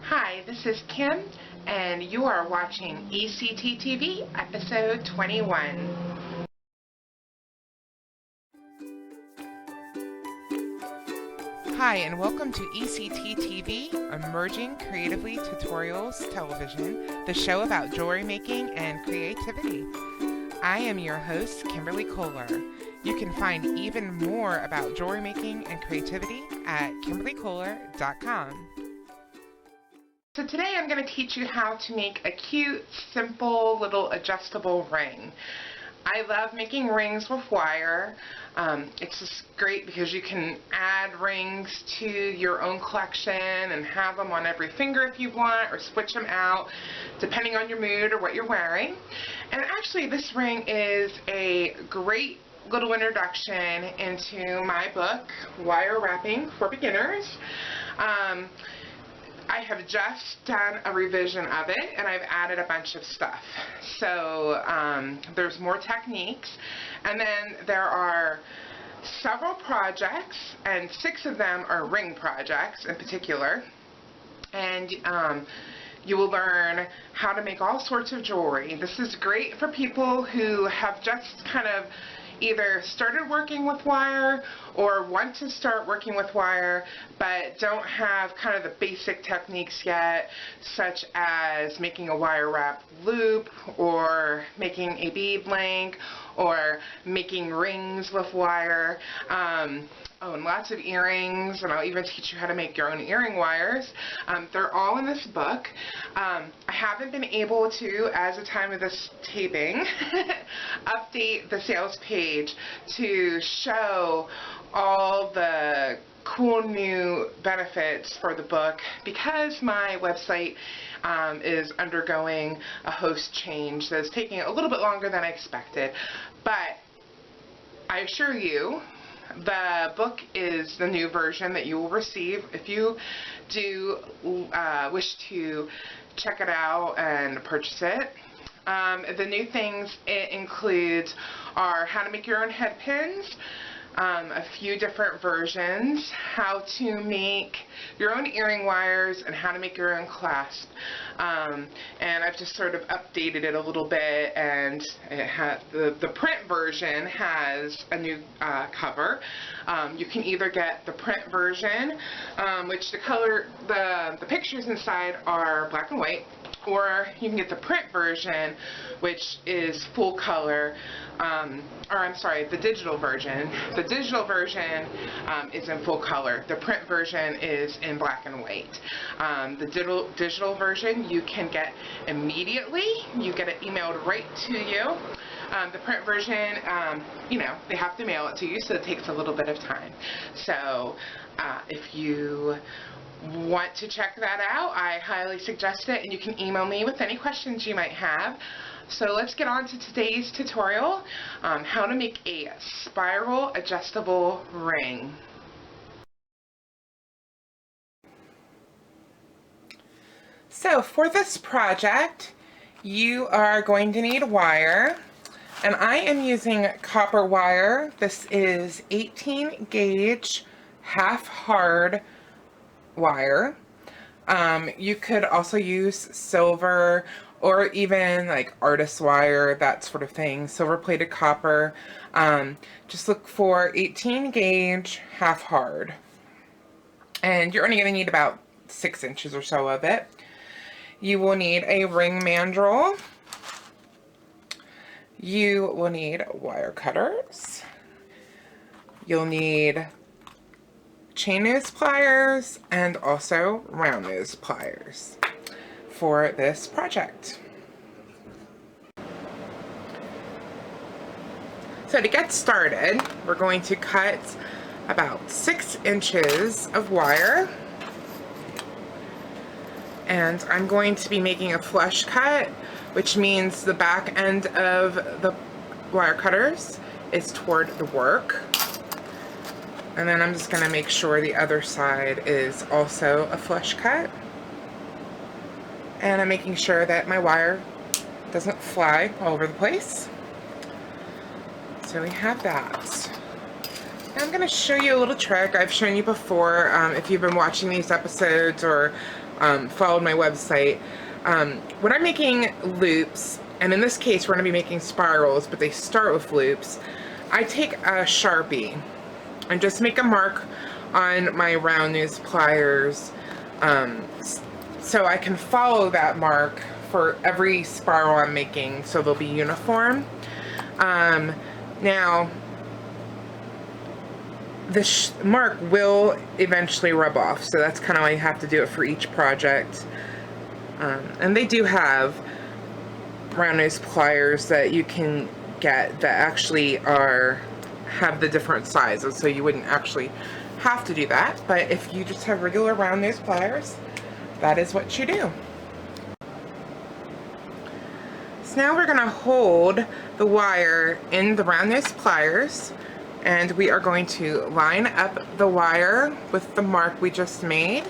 Hi, this is Kim, and you are watching ECT TV, episode 21. Hi, and welcome to ECT TV, Emerging Creatively Tutorials Television, the show about jewelry making and creativity. I am your host, Kimberly Kohler. You can find even more about jewelry making and creativity at KimberlyKohler.com. So today I'm going to teach you how to make a cute, simple little adjustable ring. I love making rings with wire. It's just great because you can add rings to your own collection and have them on every finger if you want, or switch them out depending on your mood or what you're wearing. And actually this ring is a great little introduction into my book, Wire Wrapping for Beginners. I have just done a revision of it, and I've added a bunch of stuff. So there's more techniques, and then there are several projects, and 6 of them are ring projects in particular. And you will learn how to make all sorts of jewelry. This is great for people who have just kind of either started working with wire or want to start working with wire but don't have kind of the basic techniques yet, such as making a wire wrap loop or making a bead link or making rings with wire. And lots of earrings, and I'll even teach you how to make your own earring wires. They're all in this book. I haven't been able to, as of the time of this taping, update the sales page to show all the cool new benefits for the book because my website is undergoing a host change that's taking a little bit longer than I expected. But I assure you, the book is the new version that you will receive if you do wish to check it out and purchase it. The new things it includes are how to make your own head pins, a few different versions, how to make your own earring wires, and how to make your own clasp. And I've just sort of updated it a little bit, and it has the print version has a new cover. You can either get the print version, which the pictures inside are black and white, or you can get the print version, which is full color, the digital version. The digital version is in full color. The print version is in black and white. The digital version you can get immediately. You get it emailed right to you. The print version, they have to mail it to you, so it takes a little bit of time. So if you want to check that out, I highly suggest it, and you can email me with any questions you might have. So let's get on to today's tutorial, how to make a spiral adjustable ring. So for this project, you are going to need wire, and I am using copper wire. This is 18 gauge half hard wire. You could also use silver or even like artist wire, that sort of thing, silver plated copper. Just look for 18 gauge half hard, and you're only going to need about 6 inches or so of it. You will need a ring mandrel. You will need wire cutters. You'll need chain nose pliers and also round nose pliers for this project. So to get started, we're going to cut about 6 inches of wire, and I'm going to be making a flush cut, which means the back end of the wire cutters is toward the work. And then I'm just going to make sure the other side is also a flush cut. And I'm making sure that my wire doesn't fly all over the place. So we have that. And I'm going to show you a little trick I've shown you before if you've been watching these episodes or followed my website, when I'm making loops, and in this case we're going to be making spirals, but they start with loops, I take a Sharpie and just make a mark on my round nose pliers, so I can follow that mark for every spiral I'm making, so they'll be uniform. Now, the mark will eventually rub off, so that's kind of why you have to do it for each project. And they do have round nose pliers that you can get that actually have the different sizes, so you wouldn't actually have to do that. But if you just have regular round nose pliers, that is what you do. So now we're going to hold the wire in the round nose pliers, and we are going to line up the wire with the mark we just made.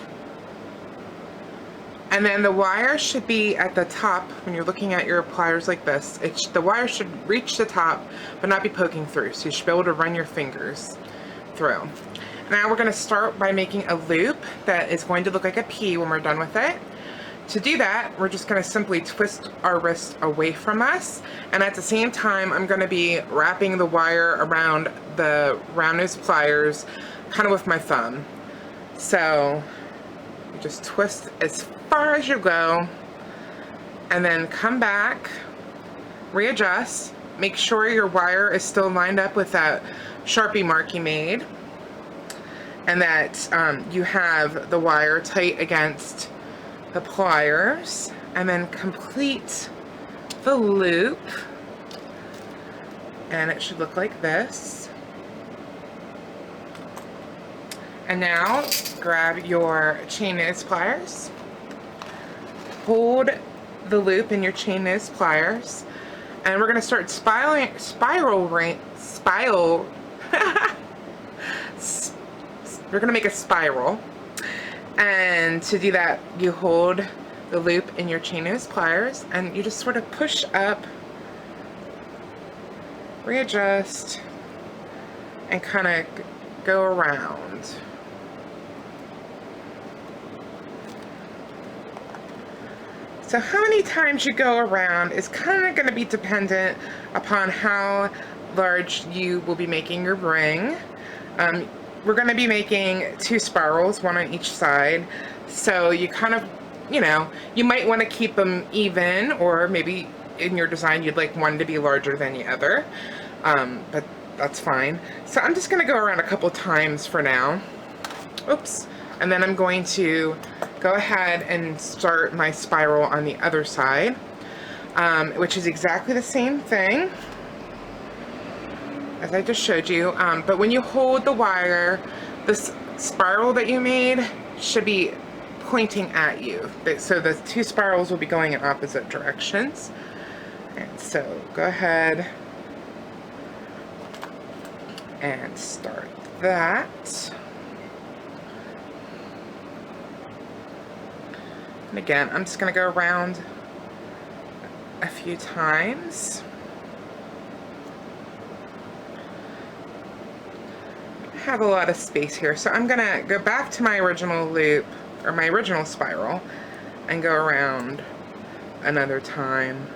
And then the wire should be at the top. When you're looking at your pliers like this, the wire should reach the top but not be poking through, so you should be able to run your fingers through. Now we're going to start by making a loop that is going to look like a P when we're done with it. To do that, we're just going to simply twist our wrist away from us, and at the same time I'm going to be wrapping the wire around the round nose pliers kind of with my thumb. So you just twist as far as you go, and then come back, readjust, make sure your wire is still lined up with that Sharpie mark you made, and that you have the wire tight against the pliers, and then complete the loop, and it should look like this. And now grab your chain nose pliers, hold the loop in your chain nose pliers, and we're going to start we're going to make a spiral. And to do that, you hold the loop in your chain nose pliers, and you just sort of push up, readjust, and kind of go around. So how many times you go around is kind of going to be dependent upon how large you will be making your ring. We're going to be making 2 spirals, one on each side, so you kind of, you might want to keep them even, or maybe in your design you'd like one to be larger than the other, but that's fine. So I'm just going to go around a couple times for now. Oops. And then I'm going to go ahead and start my spiral on the other side, which is exactly the same thing as I just showed you, but when you hold the wire, this spiral that you made should be pointing at you. So the 2 spirals will be going in opposite directions. And so go ahead and start that. And again, I'm just going to go around a few times. I have a lot of space here, so I'm going to go back to my original loop, or my original spiral, and go around another time.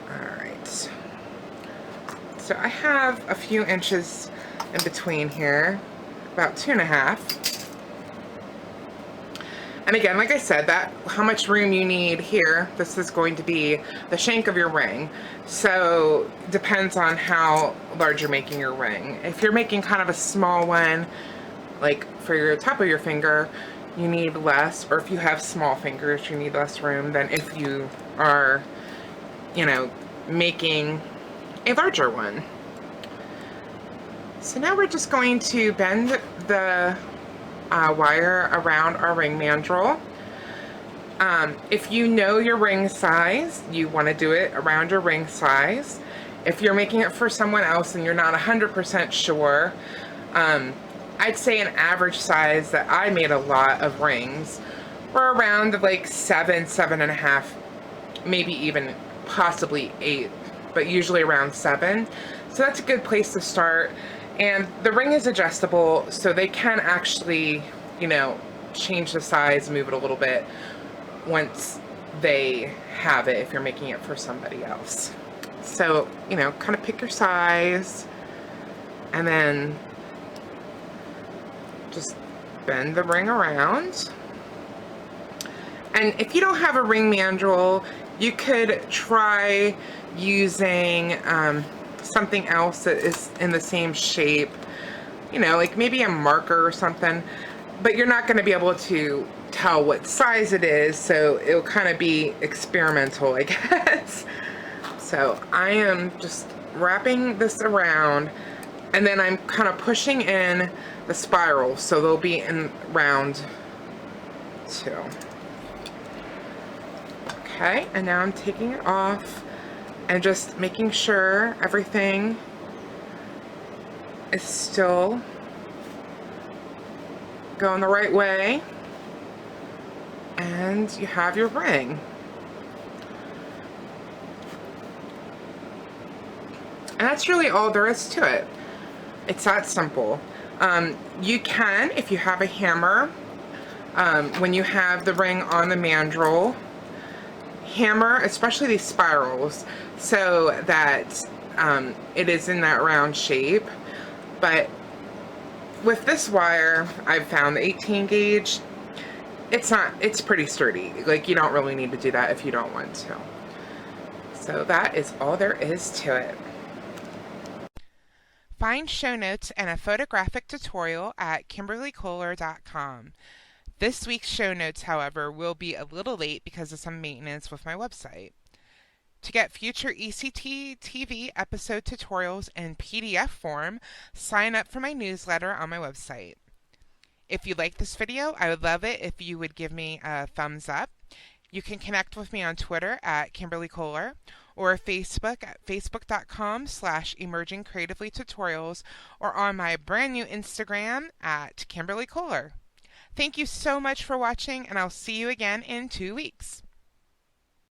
Alright. So I have a few inches in between here, about 2.5. And again, like I said, how much room you need here, this is going to be the shank of your ring. So depends on how large you're making your ring. If you're making kind of a small one, like for your top of your finger, you need less, or if you have small fingers, you need less room than if you are, making a larger one. So now we're just going to bend the wire around our ring mandrel. If you know your ring size, you want to do it around your ring size. If you're making it for someone else and you're not 100% sure, I'd say an average size that I made a lot of rings were around like 7, 7.5, maybe even possibly 8, but usually around 7. So that's a good place to start. And the ring is adjustable, so they can actually, you know, change the size, move it a little bit once they have it, if you're making it for somebody else. So, you know, kind of pick your size and then just bend the ring around. And if you don't have a ring mandrel, you could try using something else that is in the same shape, you know, like maybe a marker or something, but you're not going to be able to tell what size it is, so it'll kind of be experimental, I guess. So I am just wrapping this around, and then I'm kind of pushing in the spiral, so they'll be in round 2. Okay, and now I'm taking it off and just making sure everything is still going the right way, and you have your ring. And that's really all there is to it. It's that simple. You can, if you have a hammer, when you have the ring on the mandrel, hammer, especially these spirals, so that it is in that round shape. But with this wire, I've found the 18 gauge, it's pretty sturdy. Like, you don't really need to do that if you don't want to. So that is all there is to it. Find show notes and a photographic tutorial at KimberlyKoehler.com. This week's show notes, however, will be a little late because of some maintenance with my website. To get future ECT TV episode tutorials in PDF form, sign up for my newsletter on my website. If you like this video, I would love it if you would give me a thumbs up. You can connect with me on Twitter at Kimberly Koehler, or Facebook at facebook.com/emergingcreativelytutorials, or on my brand new Instagram at Kimberly Koehler. Thank you so much for watching, and I'll see you again in 2 weeks.